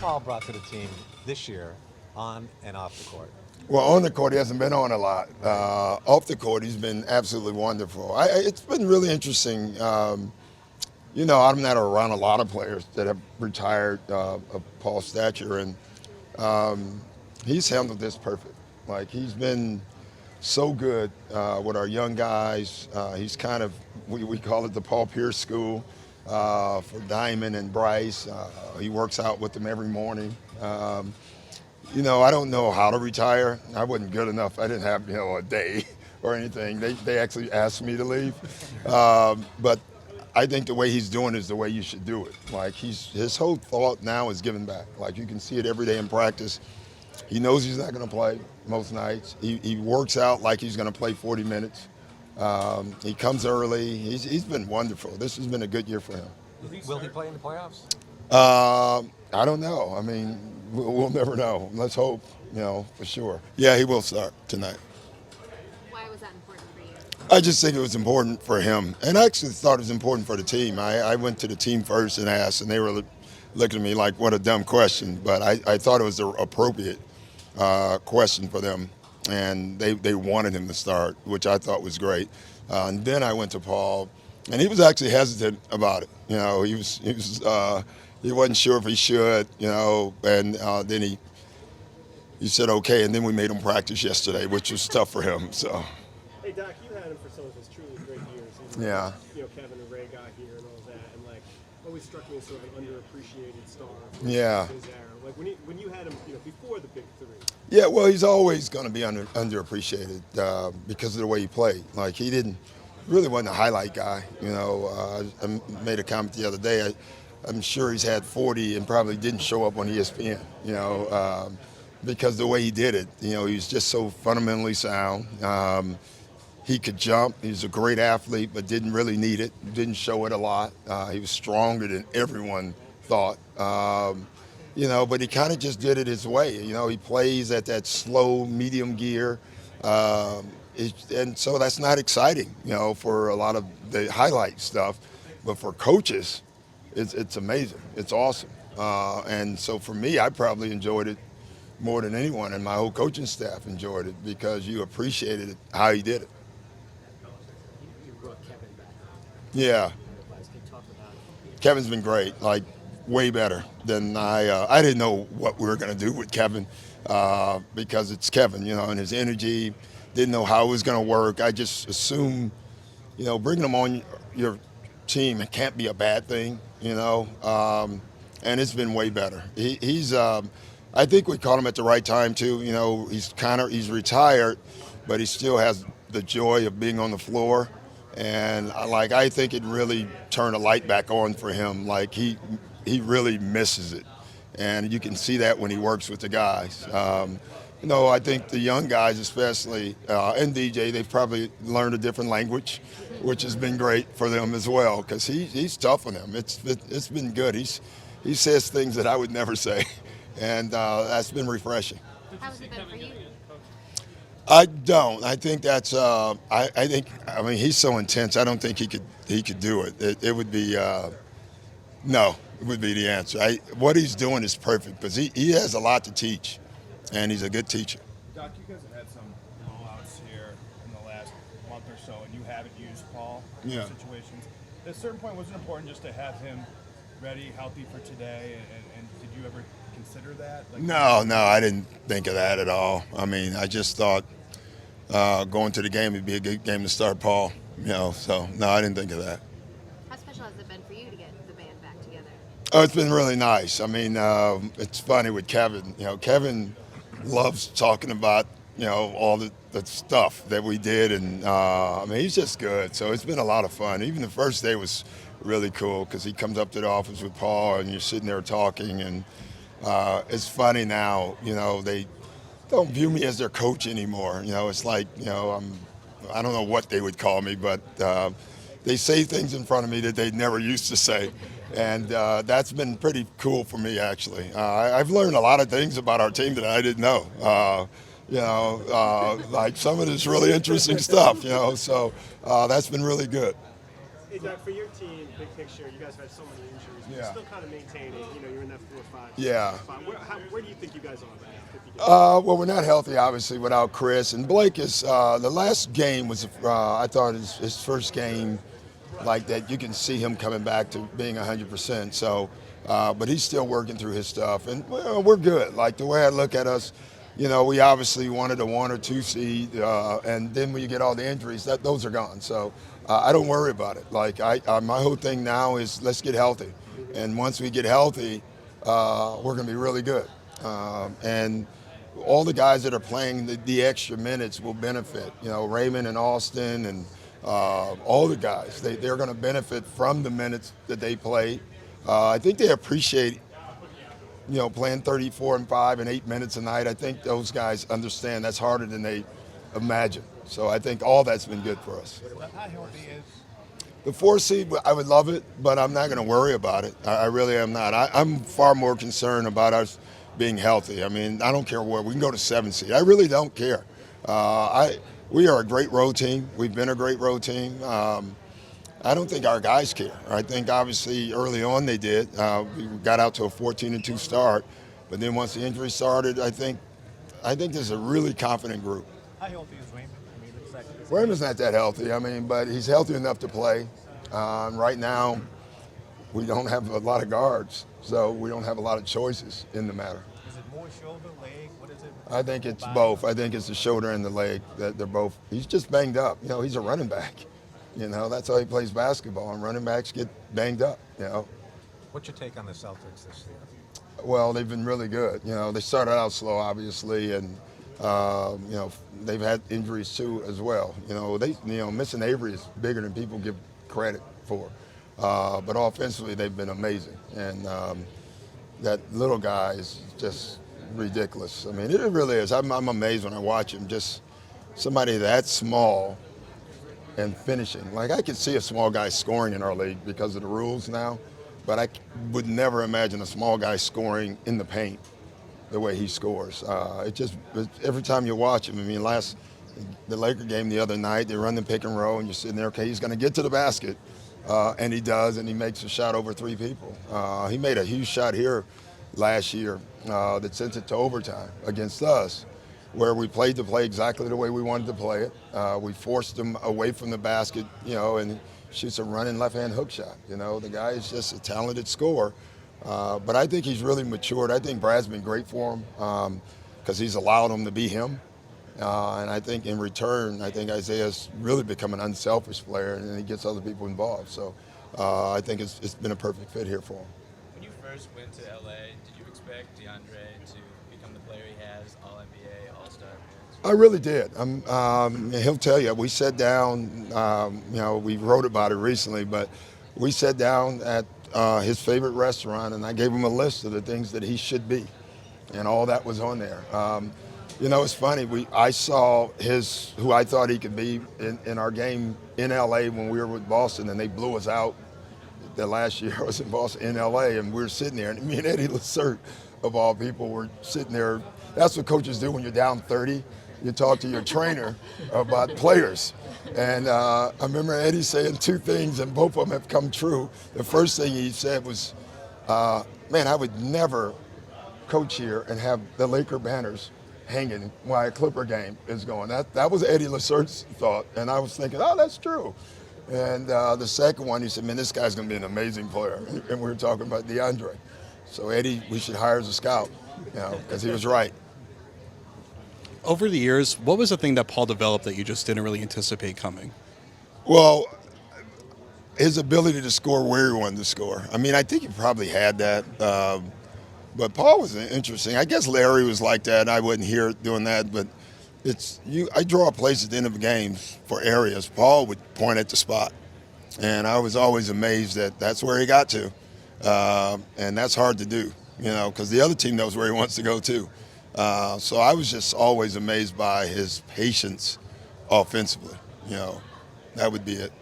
Paul brought to the team this year on and off the court? Well, on the court, he hasn't been on a lot. Off the court, he's been absolutely wonderful. It's been really interesting. I'm not around a lot of players that have retired of Paul's stature, and he's handled this perfect. Like, he's been so good with our young guys. He's kind of, we call it the Paul Pierce School for Diamond and Bryce. He works out with them every morning. I don't know how to retire. I wasn't good enough. I didn't have, a day or anything. They actually asked me to leave. But I think the way he's doing is the way you should do it. Like, his whole thought now is giving back. Like, you can see it every day in practice. He knows he's not going to play most nights. He works out like he's going to play 40 minutes. He comes early. He's been wonderful. This has been a good year for him. Will he play in the playoffs? I don't know. I mean, we'll never know. Let's hope, for sure. Yeah, he will start tonight. Why was that important for you? I just think it was important for him. And I actually thought it was important for the team. I went to the team first and asked, and they were looking at me like, what a dumb question. But I thought it was the appropriate question for them. And they wanted him to start, which I thought was great. And then I went to Paul, and he was actually hesitant about it. He wasn't sure if he should, and then he said okay, and then we made him practice yesterday, which was tough for him. So. Hey Doc, you had him for some of his truly great years. Yeah. Kevin and Ray got here and all that, and always struck me as sort of an underappreciated star. Yeah. His era. Like when you had him, before the big three. Yeah, well, he's always going to be underappreciated because of the way he played. Like, he really wasn't a highlight guy. I made a comment the other day. I'm sure he's had 40 and probably didn't show up on ESPN, because the way he did it, he was just so fundamentally sound. He could jump. He was a great athlete, but didn't really need it, didn't show it a lot. He was stronger than everyone thought. But he kind of just did it his way. He plays at that slow, medium gear. And so that's not exciting, for a lot of the highlight stuff. But for coaches, it's amazing. It's awesome. And so for me, I probably enjoyed it more than anyone, and my whole coaching staff enjoyed it because you appreciated it, how he did it. You brought Kevin back. Yeah. Kevin's been great, like way better than I didn't know what we were going to do with Kevin because it's Kevin, and his energy. Didn't know how it was going to work. I just assumed, bringing him on your team, it can't be a bad thing, and it's been way better. He's I think we caught him at the right time too. He's retired, but he still has the joy of being on the floor, and I think it really turned a light back on for him. Like, he really misses it, and you can see that when he works with the guys. I think the young guys especially, and DJ, they've probably learned a different language, which has been great for them as well, because he's tough on them. It's been good. He says things that I would never say, and that's been refreshing. How has it been for you? I don't. I think that's. I mean, he's so intense. I don't think he could do it. It would be. No, it would be the answer. What he's doing is perfect because he has a lot to teach. And he's a good teacher. Doc, you guys have had some rollouts here in the last month or so, and you haven't used Paul in those situations. At a certain point, was it important just to have him ready, healthy for today? And did you ever consider that? No, I didn't think of that at all. I mean, I just thought going to the game would be a good game to start Paul. So no, I didn't think of that. How special has it been for you to get the band back together? Oh, it's been really nice. I mean, it's funny with Kevin. Kevin loves talking about, all the stuff that we did. And, he's just good. So it's been a lot of fun. Even the first day was really cool because he comes up to the office with Paul and you're sitting there talking. And it's funny now, they don't view me as their coach anymore. It's like, I don't know what they would call me, but they say things in front of me that they never used to say. And that's been pretty cool for me, actually. I've learned a lot of things about our team that I didn't know. Like some of this really interesting stuff, so that's been really good. Hey, Doc, for your team, big picture, you guys have had so many injuries You're Yeah. still kind of maintaining. You're in that 4-5. Yeah. Where do you think you guys are right now? 50 games? Well, we're not healthy, obviously, without Chris. And Blake is, the last game was, I thought, his first game like that. You can see him coming back to being 100%. So, but he's still working through his stuff. And we're good. Like, the way I look at us, we obviously wanted a 1 or 2 seed. And then when you get all the injuries, those are gone. So I don't worry about it. Like, my whole thing now is let's get healthy. And once we get healthy, we're going to be really good. And all the guys that are playing the extra minutes will benefit. Raymond and Austin and all the guys, they're going to benefit from the minutes that they play. I think they appreciate, playing 34 and 5 and 8 minutes a night. I think those guys understand that's harder than they imagine. So I think all that's been good for us. How healthy is? The 4 seed, I would love it, but I'm not going to worry about it. I really am not. I'm far more concerned about us being healthy. I mean, I don't care where. We can go to 7 seed. I really don't care. We are a great road team. We've been a great road team. I don't think our guys care. I think obviously early on they did. We got out to a 14-2 start, but then once the injury started, I think there's a really confident group. How healthy is Raymond? I mean, it's like Raymond's not that healthy. I mean, but he's healthy enough to play. Right now, we don't have a lot of guards, so we don't have a lot of choices in the matter. Is it more shoulder, leg? What is it? I think it's both. I think it's the shoulder and the leg. That they're both. He's just banged up. He's a running back. That's how he plays basketball. And running backs get banged up. What's your take on the Celtics this year? Well, they've been really good. They started out slow, obviously, and they've had injuries too as well. Missing Avery is bigger than people give credit for. But offensively, they've been amazing. And that little guy is just ridiculous. I mean, it really is. I'm amazed when I watch him. Just somebody that small and finishing. Like, I could see a small guy scoring in our league because of the rules now, but I would never imagine a small guy scoring in the paint the way he scores. Every time you watch him, I mean, the Laker game the other night, they run the pick and roll, and you're sitting there, okay, he's going to get to the basket, and he does, and he makes a shot over 3 people. He made a huge shot here last year that sent it to overtime against us, where we played the play exactly the way we wanted to play it. We forced him away from the basket, and shoots a running left-hand hook shot. The guy is just a talented scorer. But I think he's really matured. I think Brad's been great for him because he's allowed him to be him. And I think in return, I think Isaiah's really become an unselfish player, and he gets other people involved. So I think it's been a perfect fit here for him. When you first went to LA, did you expect DeAndre to become the player he has, All-NBA, All-Star? I really did. He'll tell you. We sat down, we wrote about it recently, but we sat down at his favorite restaurant, and I gave him a list of the things that he should be, and all that was on there. It's funny. I saw who I thought he could be in our game in LA when we were with Boston, and they blew us out. The last year I was in Boston, in LA, and we were sitting there, and me and Eddie Lacerte, of all people, were sitting there. That's what coaches do when you're down 30. You talk to your trainer about players. And I remember Eddie saying 2 things, and both of them have come true. The first thing he said was, man, I would never coach here and have the Laker banners hanging while a Clipper game is going. That was Eddie Lacerte's thought, and I was thinking, oh, that's true. And the second one, he said, man, this guy's going to be an amazing player. And we were talking about DeAndre. So Eddie, we should hire as a scout, because he was right. Over the years, what was the thing that Paul developed that you just didn't really anticipate coming? Well, his ability to score where he wanted to score. I mean, I think he probably had that. But Paul was interesting. I guess Larry was like that. I wasn't here doing that, but I draw plays at the end of the games for areas. Paul would point at the spot, and I was always amazed that that's where he got to, and that's hard to do, because the other team knows where he wants to go too. So I was just always amazed by his patience offensively. That would be it.